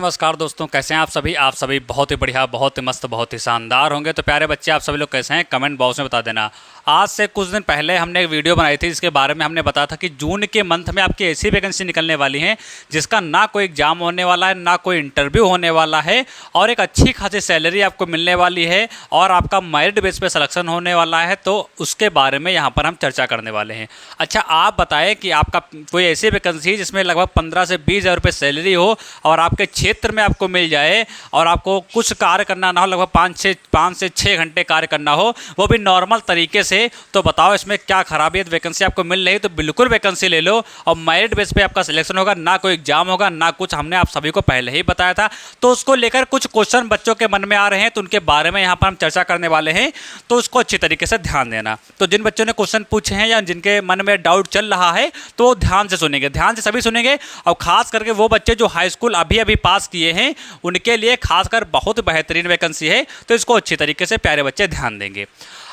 नमस्कार दोस्तों, कैसे हैं आप सभी बहुत ही बढ़िया, बहुत ही मस्त, बहुत ही शानदार होंगे। तो प्यारे बच्चे, आप सभी लोग कैसे हैं कमेंट बॉक्स में बता देना। आज से कुछ दिन पहले हमने एक वीडियो बनाई थी जिसके बारे में हमने बताया था कि जून के मंथ में आपकी ऐसी वैकेंसी निकलने वाली है जिसका ना कोई एग्जाम होने वाला है, ना कोई इंटरव्यू होने वाला है, और एक अच्छी खासी सैलरी आपको मिलने वाली है और आपका मेरिट बेस पे सिलेक्शन होने वाला है। तो उसके बारे में यहाँ पर हम चर्चा करने वाले हैं। अच्छा, आप बताएं कि आपका कोई ऐसी वैकेंसी जिसमें लगभग 15 से 20 हज़ार रुपये सैलरी हो और आपके क्षेत्र में आपको मिल जाए और आपको कुछ कार्य करना ना हो, लगभग 5 से 6 घंटे कार्य करना हो, वो भी नॉर्मल तरीके से। तो बताओ इसमें क्या खराबी है? वैकेंसी आपको मिल रही तो बिल्कुल वैकेंसी ले लो और मेरिट बेस पे आपका सिलेक्शन होगा, ना कोई एग्जाम होगा, ना कुछ। हमने आप सभी को पहले ही बताया था। तो उसको लेकर कुछ क्वेश्चन बच्चों के मन में आ रहे हैं, तो उनके बारे में यहाँ पर हम चर्चा करने वाले हैं। तो उसको अच्छी तरीके से ध्यान देना। तो जिन बच्चों ने क्वेश्चन पूछे हैं या जिनके मन में डाउट चल रहा है, तो वो ध्यान से सुनेंगे, ध्यान से सभी सुनेंगे। और खास करके वो बच्चे जो हाई स्कूल अभी अभी पास किए हैं, उनके लिए खासकर बहुत बेहतरीन वैकेंसी है। तो इसको अच्छी तरीके से प्यारे बच्चे ध्यान देंगे।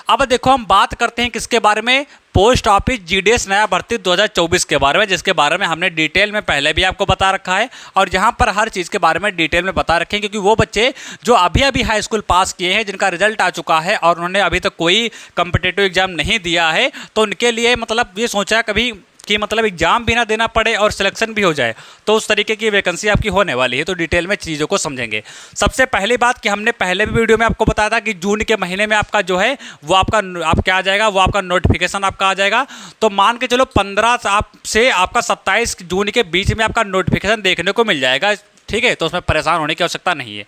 अब देखो, हम बात करते हैं किसके बारे में? पोस्ट ऑफिस जीडीएस नया भर्ती 2024 के बारे में, जिसके बारे में हमने डिटेल में पहले भी आपको बता रखा है और जहां पर हर चीज़ के बारे में डिटेल में बता रखे हैं। क्योंकि वो बच्चे जो अभी अभी हाई स्कूल पास किए हैं, जिनका रिजल्ट आ चुका है और उन्होंने अभी तक कोई कॉम्पिटिटिव एग्जाम नहीं दिया है, तो उनके लिए मतलब ये सोचा कभी कि मतलब एग्जाम भी ना देना पड़े और सिलेक्शन भी हो जाए, तो उस तरीके की वैकेंसी आपकी होने वाली है। तो डिटेल में चीज़ों को समझेंगे। सबसे पहली बात कि हमने पहले भी वीडियो में आपको बताया था कि जून के महीने में आपका जो है वो आप क्या आ जाएगा, वो आपका नोटिफिकेशन आपका आ जाएगा। तो मान के चलो 15 से आपका 27 जून के बीच में आपका नोटिफिकेशन देखने को मिल जाएगा। ठीक है, तो उसमें परेशान होने की आवश्यकता नहीं है।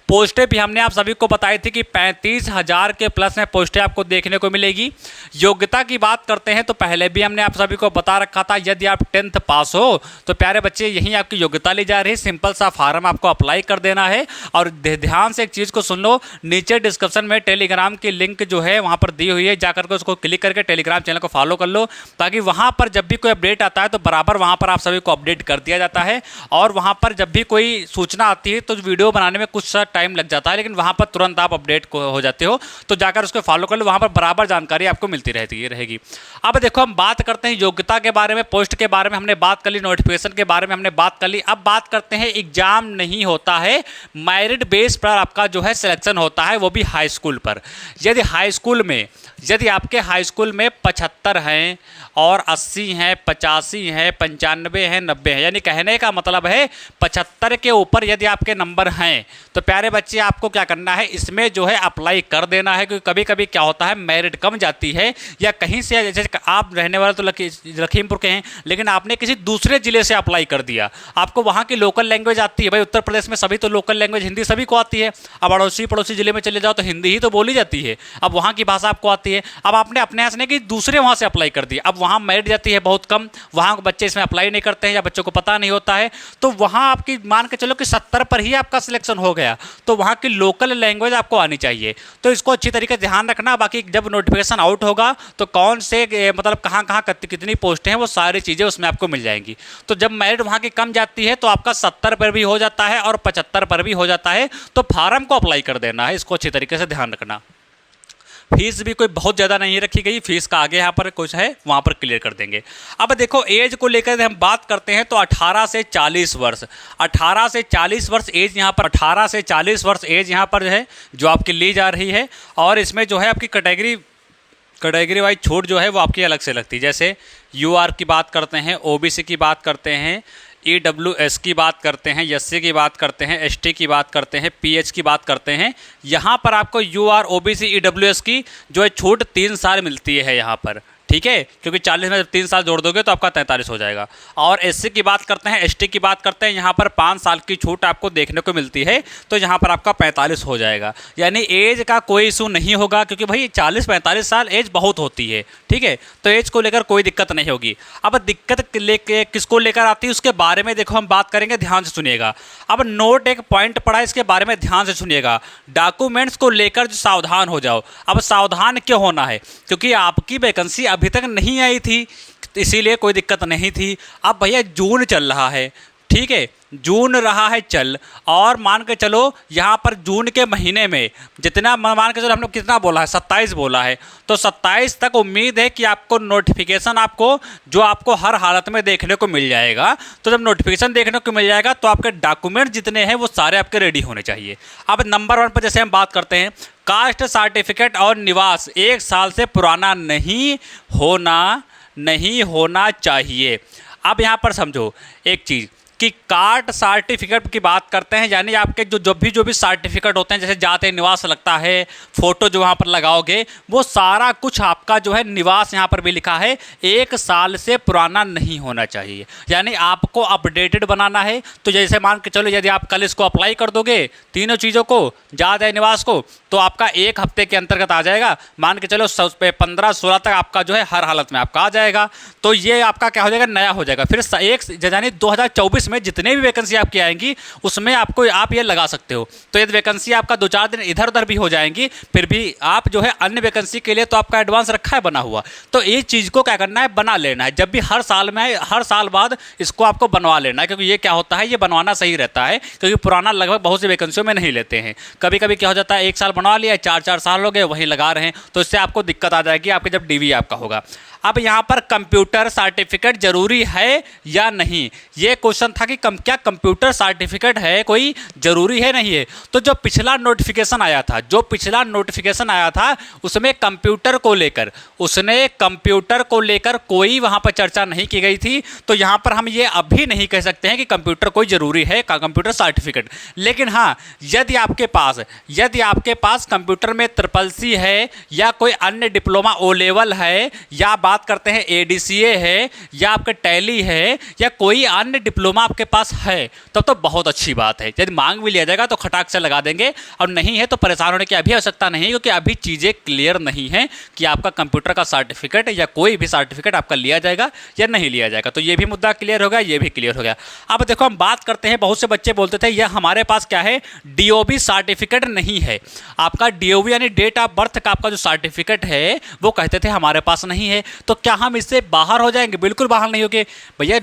पोस्टें भी हमने आप सभी को बताई थी कि 35,000 के प्लस में पोस्टें आपको देखने को मिलेगी। योग्यता की बात करते हैं तो पहले भी हमने आप सभी को बता रखा था, यदि आप 10th पास हो तो प्यारे बच्चे यहीं आपकी योग्यता ली जा रही है। सिंपल सा फार्म आपको अप्लाई कर देना है। और ध्यान से एक चीज़ को सुन लो, नीचे डिस्क्रिप्शन में टेलीग्राम की लिंक जो है वहाँ पर दी हुई है, जाकर के उसको क्लिक करके टेलीग्राम चैनल को फॉलो कर लो, ताकि वहाँ पर जब भी कोई अपडेट आता है तो बराबर वहाँ पर आप सभी को अपडेट कर दिया जाता है। और वहाँ पर जब भी कोई सूचना आती है तो वीडियो बनाने में कुछ सा टाइम लग जाता है, लेकिन वहाँ पर तुरंत आप अपडेट हो जाते हो। तो जाकर उसको फॉलो कर लो, वहाँ पर बराबर जानकारी आपको मिलती रहेगी। अब देखो, हम बात करते हैं योग्यता के बारे में, पोस्ट के बारे में हमने बात कर ली, नोटिफिकेशन के बारे में हमने बात कर ली। अब बात करते हैं, एग्जाम नहीं होता है, मेरिट बेस पर आपका जो है सिलेक्शन होता है, वो भी हाई स्कूल पर। यदि आपके हाई स्कूल में 75 हैं और 80 हैं, 85 हैं, 95 हैं, 90 हैं, यानी कहने का मतलब है 75 के ऊपर यदि आपके नंबर हैं, तो प्यारे बच्चे आपको क्या करना है, इसमें जो है अप्लाई कर देना है। क्योंकि कभी कभी क्या होता है, मेरिट कम जाती है या कहीं से, जैसे आप रहने वाले तो लखीमपुर के हैं, लेकिन आपने किसी दूसरे ज़िले से अप्लाई कर दिया, आपको वहाँ की लोकल लैंग्वेज आती है। भाई उत्तर प्रदेश में सभी तो लोकल लैंग्वेज हिंदी सभी को आती है। अब पड़ोसी ज़िले में चले जाओ तो हिंदी ही तो बोली जाती है, अब वहाँ की भाषा आपको आती है। अब आपने अपने यहाँ से नहीं कि दूसरे वहाँ से अप्लाई कर दिया, अब वहाँ मेरिट जाती है बहुत कम, वहाँ बच्चे इसमें अप्लाई नहीं करते हैं या बच्चों को पता नहीं होता है, तो वहाँ आपकी मान के चलो कि 70 पर ही आपका सिलेक्शन हो गया, तो वहाँ की लोकल लैंग्वेज आपको आनी चाहिए। तो इसको अच्छी तरीके से ध्यान रखना। बाकी जब नोटिफिकेशन आउट होगा तो कौन से मतलब कहाँ कहाँ कितनी पोस्टें हैं, वो सारी चीज़ें उसमें आपको मिल जाएंगी। तो जब मेरिट वहाँ की कम जाती है तो आपका 70 पर भी हो जाता है और 75 पर भी हो जाता है, तो फार्म को अप्लाई कर देना है। इसको अच्छी तरीके से ध्यान रखना। फीस भी कोई बहुत ज़्यादा नहीं रखी गई, फीस का आगे यहाँ पर कुछ है वहाँ पर क्लियर कर देंगे। अब देखो, एज को लेकर हम बात करते हैं तो 18 से 40 वर्ष, 18 से 40 वर्ष एज यहाँ पर, 18 से 40 वर्ष एज यहाँ पर जो है जो आपकी ली जा रही है। और इसमें जो है आपकी कैटेगरी वाइज छूट जो है वो आपकी अलग से लगती है। जैसे यूआर की बात करते हैं, ओबीसी की बात करते हैं, ईडब्ल्यूएस की बात करते हैं, एससी की बात करते हैं, एसटी की बात करते हैं, पीएच की बात करते हैं। यहाँ पर आपको यूआर, ओबीसी, ईडब्ल्यूएस की जो है छूट 3 साल मिलती है यहाँ पर। ठीक है, क्योंकि 40 में जब 3 साल जोड़ दोगे तो आपका 43 हो जाएगा। और एससी की बात करते हैं, एसटी की बात करते हैं, यहाँ पर 5 साल की छूट आपको देखने को मिलती है, तो यहाँ पर आपका 45 हो जाएगा। यानी एज का कोई इशू नहीं होगा, क्योंकि भाई 40-45 साल एज बहुत होती है। ठीक है, तो एज को लेकर कोई दिक्कत नहीं होगी। अब दिक्कत लेके किसको लेकर आती है उसके बारे में देखो हम बात करेंगे, ध्यान से सुनिएगा। अब नोट एक पॉइंट पड़ा है, इसके बारे में ध्यान से सुनिएगा। डॉक्यूमेंट्स को लेकर जो सावधान हो जाओ। अब सावधान क्यों होना है? क्योंकि आपकी वैकेंसी अभी तक नहीं आई थी, इसीलिए कोई दिक्कत नहीं थी। अब भैया जून चल रहा है, ठीक है, जून रहा है चल, और मान के चलो यहाँ पर जून के महीने में जितना मान के चलो हमने कितना बोला है, 27 बोला है, तो 27 तक उम्मीद है कि आपको नोटिफिकेशन आपको जो आपको हर हालत में देखने को मिल जाएगा। तो जब नोटिफिकेशन देखने को मिल जाएगा तो आपके डॉक्यूमेंट जितने हैं वो सारे आपके रेडी होने चाहिए। अब नंबर 1 पर जैसे हम बात करते हैं, कास्ट सर्टिफिकेट और निवास 1 साल से पुराना नहीं होना चाहिए। अब यहाँ पर समझो एक चीज़ कि कास्ट सर्टिफिकेट की बात करते हैं, यानी आपके जो भी सर्टिफिकेट होते हैं, जैसे जाति निवास लगता है, फोटो जो वहाँ पर लगाओगे, वो सारा कुछ आपका जो है निवास यहाँ पर भी लिखा है 1 साल से पुराना नहीं होना चाहिए। यानी आपको अपडेटेड बनाना है। तो जैसे मान के चलो यदि आप कल इसको अप्लाई कर दोगे तीनों चीज़ों को, जाति निवास को, तो आपका 1 हफ्ते के अंतर्गत आ जाएगा। मान के चलो 15-16 तक आपका जो है हर हालत में आपका आ जाएगा। तो ये आपका क्या हो जाएगा, नया हो जाएगा। फिर यानी 2024 में जितने भी वैकेंसी आपकी आएंगी उसमें आपको आप ये लगा सकते हो। तो यदि वैकेंसी आपका 2-4 दिन इधर उधर भी हो जाएंगी, फिर भी आप जो है अन्य वैकेंसी के लिए तो आपका एडवांस रखा है बना हुआ। तो ये चीज़ को क्या करना है, बना लेना है। जब भी हर साल में, हर साल बाद इसको आपको बनवा लेना है, क्योंकि ये क्या होता है, ये बनवाना सही रहता है, क्योंकि पुराना लगभग बहुत सी वैकेंसियों में नहीं लेते हैं। कभी कभी क्या हो जाता है, 1 साल बनवा लिया, 4-4 साल हो गए वहीं लगा रहे हैं, तो इससे आपको दिक्कत आ जाएगी आपके जब डीवी आपका होगा। अब यहाँ पर कंप्यूटर सर्टिफिकेट जरूरी है या नहीं, ये क्वेश्चन था कि क्या कंप्यूटर सर्टिफिकेट है कोई जरूरी है नहीं है। तो जो पिछला नोटिफिकेशन आया था उसमें कंप्यूटर को लेकर कोई वहाँ पर चर्चा नहीं की गई थी। तो यहाँ पर हम ये अभी नहीं कह सकते हैं कि कंप्यूटर कोई जरूरी है, कंप्यूटर सर्टिफिकेट। लेकिन हाँ, यदि आपके पास कंप्यूटर में CCC है या कोई अन्य डिप्लोमा O लेवल है, या बात करते हैं ADCA है, या आपका टैली है, या कोई अन्य डिप्लोमा आपके पास है, तब तो बहुत अच्छी बात है। यदि मांग भी लिया जाएगा तो खटाक से लगा देंगे, और नहीं है तो परेशान होने की अभी आवश्यकता नहीं है, क्योंकि अभी चीज़ें क्लियर नहीं है कि आपका कंप्यूटर का सर्टिफिकेट या कोई भी सर्टिफिकेट आपका लिया जाएगा या नहीं लिया जाएगा। तो ये भी मुद्दा क्लियर हो गया, ये भी क्लियर हो गया। अब देखो हम बात करते हैं, बहुत से बच्चे बोलते थे यह हमारे पास क्या है, DOB सर्टिफिकेट नहीं है। आपका DOB यानी डेट ऑफ बर्थ का आपका जो सर्टिफिकेट है वो कहते थे हमारे पास नहीं है। तो क्या हम इससे बाहर हो जाएंगे? बिल्कुल बाहर नहीं होंगे भैया।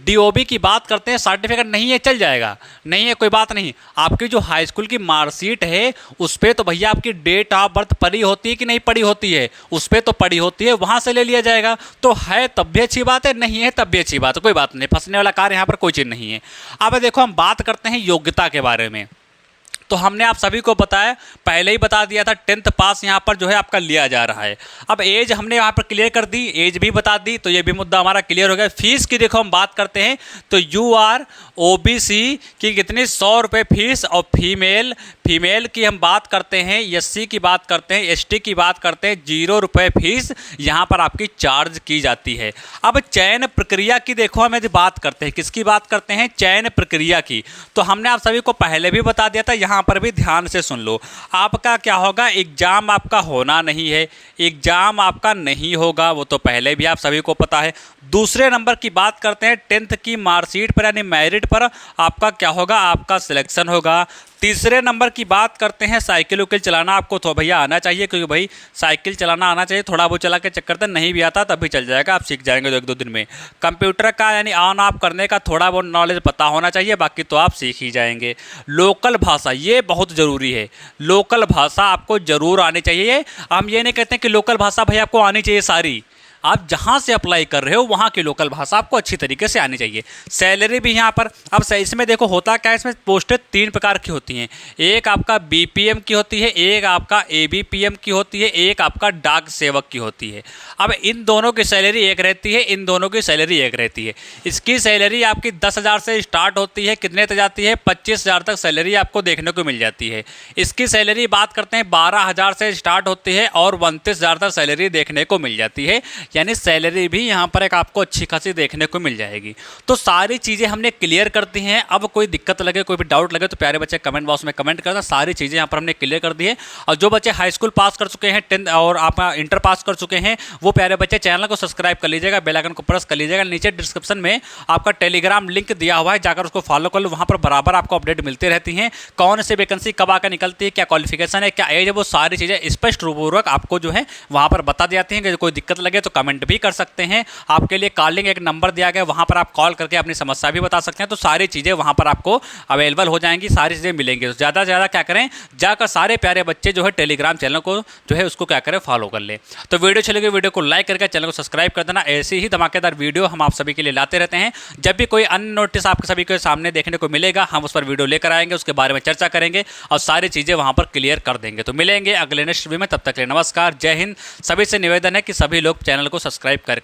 DOB की बात करते हैं, सर्टिफिकेट नहीं है चल जाएगा, नहीं है कोई बात नहीं। आपकी जो हाई स्कूल की मार्कशीट है उस पर तो भैया आपकी डेट ऑफ बर्थ पड़ी होती है कि नहीं पड़ी होती है, उस पर तो पड़ी होती है, वहां से ले लिया जाएगा। तो है तब भी अच्छी बात है, नहीं है तब भी अच्छी बात है, कोई बात नहीं, फंसने वाला कार्य यहाँ पर कोई चीज़ नहीं है। अब देखो हम बात करते हैं योग्यता के बारे में। तो हमने आप सभी को बताया, पहले ही बता दिया था, 10th पास यहाँ पर जो है आपका लिया जा रहा है। अब एज हमने यहाँ पर क्लियर कर दी, एज भी बता दी, तो ये भी मुद्दा हमारा क्लियर हो गया। फीस की देखो हम बात करते हैं तो UR OBC की कितनी 100 रुपये फीस, और फीमेल की हम बात करते हैं, SC की बात करते हैं, ST की बात करते हैं, 0 रुपये फीस यहाँ पर आपकी चार्ज की जाती है। अब चयन प्रक्रिया की देखो हम यदि बात करते हैं, किसकी बात करते हैं, चयन प्रक्रिया की, तो हमने आप सभी को पहले भी बता दिया था, यहाँ पर भी ध्यान से सुन लो। आपका क्या होगा, एग्जाम आपका होना नहीं है, एग्जाम आपका नहीं होगा, वो तो पहले भी आप सभी को पता है। दूसरे नंबर की बात करते हैं 10th की मार्कशीट पर यानी मेरिट पर आपका क्या होगा, आपका सिलेक्शन होगा। तीसरे नंबर की बात करते हैं साइकिल उकिल चलाना आपको तो भैया आना चाहिए, क्योंकि भाई साइकिल चलाना आना चाहिए, थोड़ा बहुत चला के चक्कर तो नहीं भी आता तब भी चल जाएगा, आप सीख जाएंगे 1-2 दिन में। कंप्यूटर का यानी ऑन ऑफ करने का थोड़ा बहुत नॉलेज पता होना चाहिए, बाकी तो आप सीख ही जाएंगे। लोकल भाषा ये बहुत ज़रूरी है, लोकल भाषा आपको ज़रूर आनी चाहिए। हम ये नहीं कहते कि लोकल भाषा भाई आपको आनी चाहिए सारी, आप जहाँ से अप्लाई कर रहे हो वहाँ की लोकल भाषा आपको अच्छी तरीके से आनी चाहिए। सैलरी भी यहाँ पर, अब इसमें देखो होता क्या है, इसमें पोस्टें 3 प्रकार की होती हैं, एक आपका BPM की होती है, एक आपका ABPM की होती है, एक आपका डाक सेवक की होती है। अब इन दोनों की सैलरी एक रहती है, इन दोनों की सैलरी एक रहती है। इसकी सैलरी आपकी 10,000 से स्टार्ट होती है, कितने तक जाती है, 25,000 तक सैलरी आपको देखने को मिल जाती है। इसकी सैलरी बात करते हैं 12,000 से स्टार्ट होती है और 29,000 तक सैलरी देखने को मिल जाती है, यानी सैलरी भी यहाँ पर एक आपको अच्छी खासी देखने को मिल जाएगी। तो सारी चीज़ें हमने क्लियर कर दी हैं। अब कोई दिक्कत लगे, कोई भी डाउट लगे तो प्यारे बच्चे कमेंट बॉक्स में कमेंट करना। सारी चीज़ें यहाँ पर हमने क्लियर कर दी है। और जो बच्चे हाई स्कूल पास कर चुके हैं, 10th और आप इंटर पास कर चुके हैं, वो प्यारे बच्चे चैनल को सब्सक्राइब कर लीजिएगा, बेल आइकन को प्रेस कर लीजिएगा। नीचे डिस्क्रिप्शन में आपका टेलीग्राम लिंक दिया हुआ है, जाकर उसको फॉलो कर लो, वहाँ पर बराबर आपको अपडेट मिलती रहती हैं। कौन सी वैकेंसी कब आकर निकलती है, क्या क्वालिफिकेशन है, क्या एज है, वो सारी चीज़ें स्पष्ट रूपपूर्वक आपको जो है वहाँ पर बता दी जाती हैं। कोई दिक्कत लगे तो कमेंट भी कर सकते हैं। आपके लिए कॉलिंग एक नंबर दिया गया, वहाँ पर आप कॉल करके अपनी समस्या भी बता सकते हैं। तो सारी चीज़ें वहाँ पर आपको अवेलेबल हो जाएंगी, सारी चीज़ें मिलेंगी। तो ज़्यादा से ज़्यादा क्या करें, जाकर सारे प्यारे बच्चे जो है टेलीग्राम चैनल को जो है उसको क्या करें, फॉलो कर ले। तो वीडियो चलेगी, वीडियो को लाइक करके चैनल को सब्सक्राइब कर देना। ऐसी ही धमाकेदार वीडियो हम आप सभी के लिए लाते रहते हैं। जब भी कोई अन्य नोटिस आप सभी के सामने देखने को मिलेगा, हम उस पर वीडियो लेकर आएंगे, उसके बारे में चर्चा करेंगे और सारी चीज़ें वहाँ पर क्लियर कर देंगे। तो मिलेंगे अगले नेक्स्ट वीडियो में, तब तक के लिए नमस्कार, जय हिंद। सभी से निवेदन है कि सभी लोग चैनल को सब्सक्राइब कर